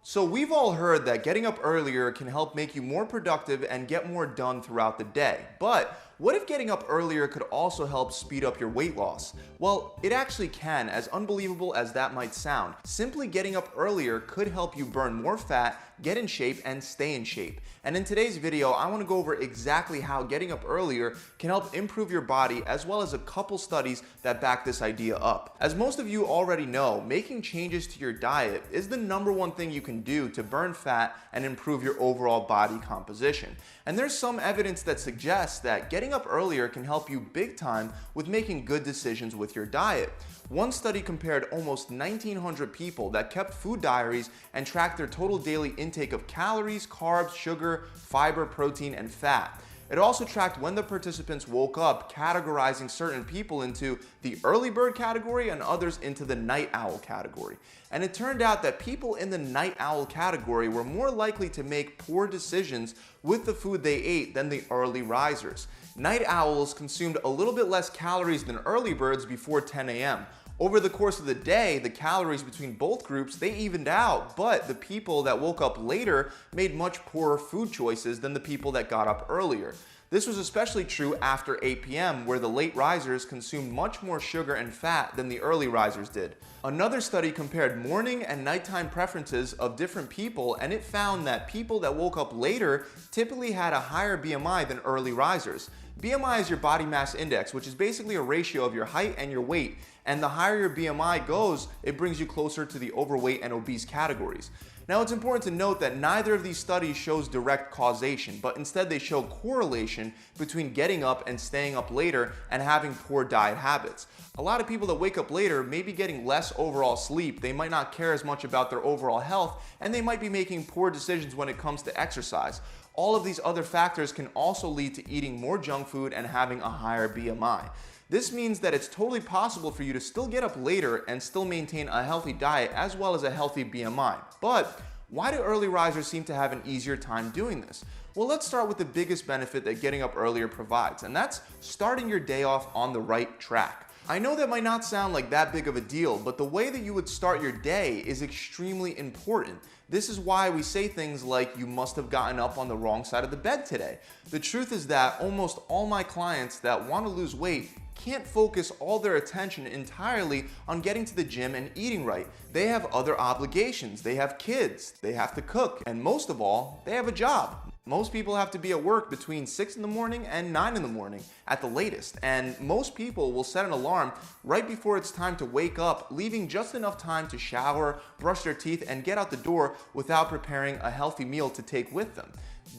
So we've all heard that getting up earlier can help make you more productive and get more done throughout the day. But what if getting up earlier could also help speed up your weight loss? Well, it actually can, as unbelievable as that might sound. Simply getting up earlier could help you burn more fat, get in shape, and stay in shape. And in today's video, I want to go over exactly how getting up earlier can help improve your body, as well as a couple studies that back this idea up. As most of you already know, making changes to your diet is the #1 thing you can do to burn fat and improve your overall body composition. And there's some evidence that suggests that getting up earlier can help you big time with making good decisions with your diet. One study compared almost 1,900 people that kept food diaries and tracked their total daily intake of calories, carbs, sugar, fiber, protein, and fat. It also tracked when the participants woke up, categorizing certain people into the early bird category and others into the night owl category. And it turned out that people in the night owl category were more likely to make poor decisions with the food they ate than the early risers. Night owls consumed a little bit less calories than early birds before 10 a.m. Over the course of the day, the calories between both groups, they evened out, but the people that woke up later made much poorer food choices than the people that got up earlier. This was especially true after 8 p.m., where the late risers consumed much more sugar and fat than the early risers did. Another study compared morning and nighttime preferences of different people, and it found that people that woke up later typically had a higher BMI than early risers. BMI is your body mass index, which is basically a ratio of your height and your weight. And the higher your BMI goes, it brings you closer to the overweight and obese categories. Now, it's important to note that neither of these studies shows direct causation, but instead they show correlation between getting up and staying up later and having poor diet habits. A lot of people that wake up later may be getting less overall sleep, they might not care as much about their overall health, and they might be making poor decisions when it comes to exercise. All of these other factors can also lead to eating more junk food and having a higher BMI. This means that it's totally possible for you to still get up later and still maintain a healthy diet as well as a healthy BMI. But why do early risers seem to have an easier time doing this? Well, let's start with the biggest benefit that getting up earlier provides, and that's starting your day off on the right track. I know that might not sound like that big of a deal, but the way that you would start your day is extremely important. This is why we say things like, you must have gotten up on the wrong side of the bed today. The truth is that almost all my clients that want to lose weight can't focus all their attention entirely on getting to the gym and eating right. They have other obligations, they have kids, they have to cook, and most of all, they have a job. Most people have to be at work between 6 in the morning and 9 in the morning at the latest, and most people will set an alarm right before it's time to wake up, leaving just enough time to shower, brush their teeth, and get out the door without preparing a healthy meal to take with them.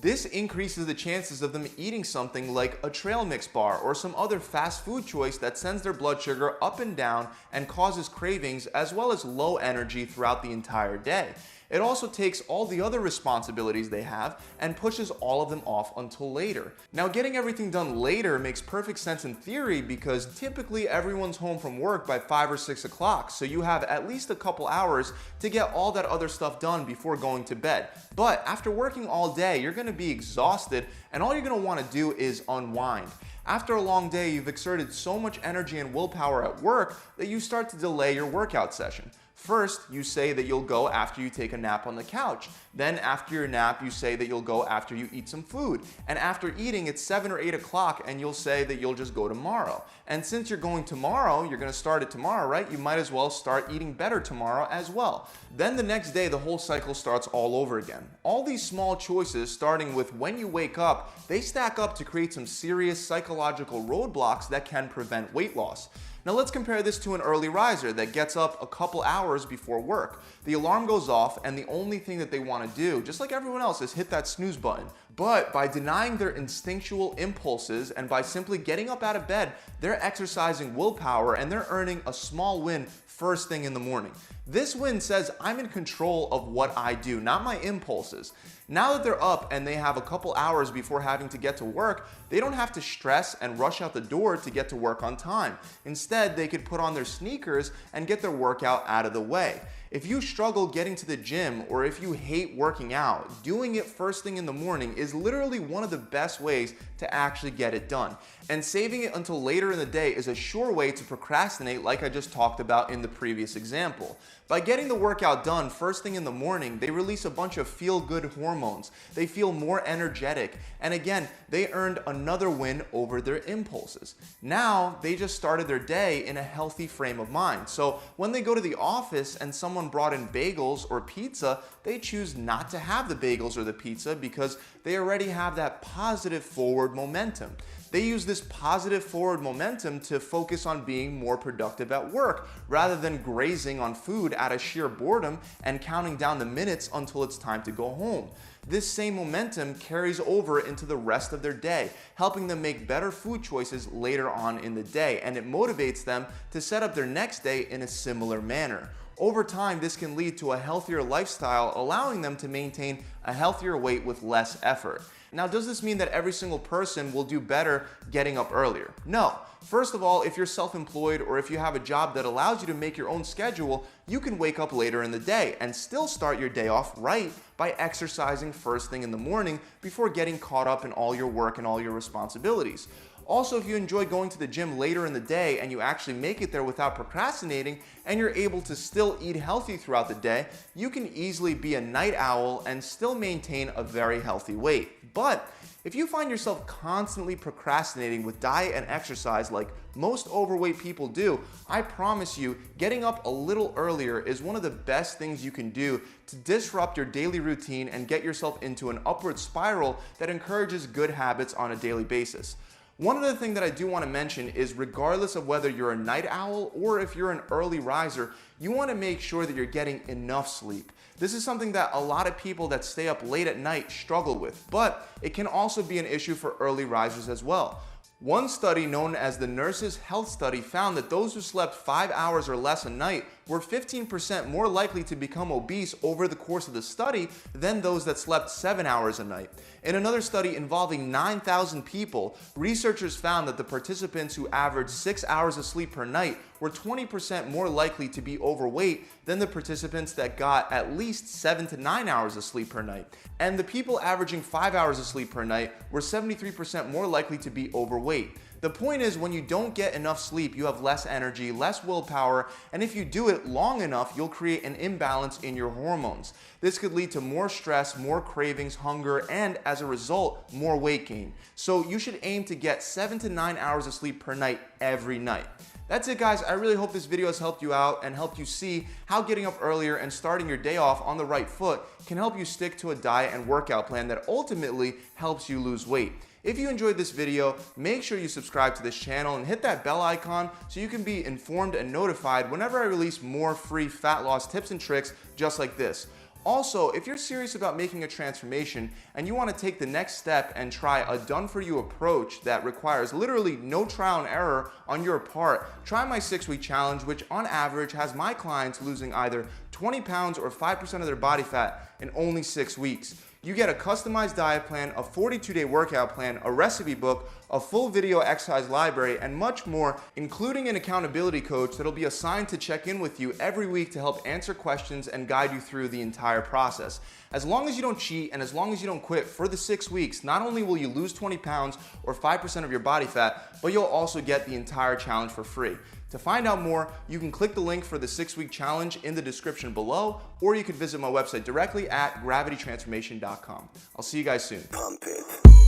This increases the chances of them eating something like a trail mix bar or some other fast food choice that sends their blood sugar up and down and causes cravings, as well as low energy throughout the entire day. It also takes all the other responsibilities they have and pushes all of them off until later. Now, getting everything done later makes perfect sense in theory because typically everyone's home from work by 5 or 6 o'clock, so you have at least a couple hours to get all that other stuff done before going to bed. But after working all day, you're going to be exhausted, and all you're going to want to do is unwind. After a long day, you've exerted so much energy and willpower at work that you start to delay your workout session. First, you say that you'll go after you take a nap on the couch. Then after your nap, you say that you'll go after you eat some food. And after eating, it's 7 or 8 o'clock and you'll say that you'll just go tomorrow. And since you're going tomorrow, you're going to start it tomorrow, right? You might as well start eating better tomorrow as well. Then the next day, the whole cycle starts all over again. All these small choices, starting with when you wake up, they stack up to create some serious psychological roadblocks that can prevent weight loss. Now let's compare this to an early riser that gets up a couple hours before work. The alarm goes off and the only thing that they want to do, just like everyone else, is hit that snooze button. But by denying their instinctual impulses and by simply getting up out of bed, they're exercising willpower and they're earning a small win first thing in the morning. This win says I'm in control of what I do, not my impulses. Now that they're up and they have a couple hours before having to get to work, they don't have to stress and rush out the door to get to work on time. Instead, they could put on their sneakers and get their workout out of the way. If you struggle getting to the gym or if you hate working out, doing it first thing in the morning is literally one of the best ways to actually get it done. And saving it until later in the day is a sure way to procrastinate, like I just talked about in the previous example. By getting the workout done first thing in the morning, they release a bunch of feel-good hormones. They feel more energetic, and again, they earned another win over their impulses. Now, they just started their day in a healthy frame of mind. So when they go to the office and someone brought in bagels or pizza, they choose not to have the bagels or the pizza because they already have that positive forward momentum. They use this positive forward momentum to focus on being more productive at work rather than grazing on food out of sheer boredom and counting down the minutes until it's time to go home. This same momentum carries over into the rest of their day, helping them make better food choices later on in the day, and it motivates them to set up their next day in a similar manner. Over time, this can lead to a healthier lifestyle, allowing them to maintain a healthier weight with less effort. Now, does this mean that every single person will do better getting up earlier? No. First of all, if you're self-employed or if you have a job that allows you to make your own schedule, you can wake up later in the day and still start your day off right by exercising first thing in the morning before getting caught up in all your work and all your responsibilities. Also, if you enjoy going to the gym later in the day and you actually make it there without procrastinating and you're able to still eat healthy throughout the day, you can easily be a night owl and still maintain a very healthy weight. But if you find yourself constantly procrastinating with diet and exercise like most overweight people do, I promise you, getting up a little earlier is one of the best things you can do to disrupt your daily routine and get yourself into an upward spiral that encourages good habits on a daily basis. One other thing that I do want to mention is regardless of whether you're a night owl or if you're an early riser, you want to make sure that you're getting enough sleep. This is something that a lot of people that stay up late at night struggle with, but it can also be an issue for early risers as well. One study known as the Nurses' Health Study found that those who slept 5 hours or less a night were 15% more likely to become obese over the course of the study than those that slept 7 hours a night. In another study involving 9,000 people, researchers found that the participants who averaged 6 hours of sleep per night were 20% more likely to be overweight than the participants that got at least 7 to 9 hours of sleep per night. And the people averaging 5 hours of sleep per night were 73% more likely to be overweight. The point is, when you don't get enough sleep, you have less energy, less willpower, and if you do it long enough, you'll create an imbalance in your hormones. This could lead to more stress, more cravings, hunger, and as a result, more weight gain. So you should aim to get 7 to 9 hours of sleep per night every night. That's it, guys. I really hope this video has helped you out and helped you see how getting up earlier and starting your day off on the right foot can help you stick to a diet and workout plan that ultimately helps you lose weight. If you enjoyed this video, make sure you subscribe to this channel and hit that bell icon so you can be informed and notified whenever I release more free fat loss tips and tricks just like this. Also, if you're serious about making a transformation and you want to take the next step and try a done-for-you approach that requires literally no trial and error on your part, try my 6-week challenge, which on average has my clients losing either 20 pounds or 5% of their body fat in only 6 weeks. You get a customized diet plan, a 42-day workout plan, a recipe book, a full video exercise library, and much more, including an accountability coach that'll be assigned to check in with you every week to help answer questions and guide you through the entire process. As long as you don't cheat and as long as you don't quit for the 6 weeks, not only will you lose 20 pounds or 5% of your body fat, but you'll also get the entire challenge for free. To find out more, you can click the link for the 6-week challenge in the description below, or you can visit my website directly at gravitytransformation.com. I'll see you guys soon. Pump it.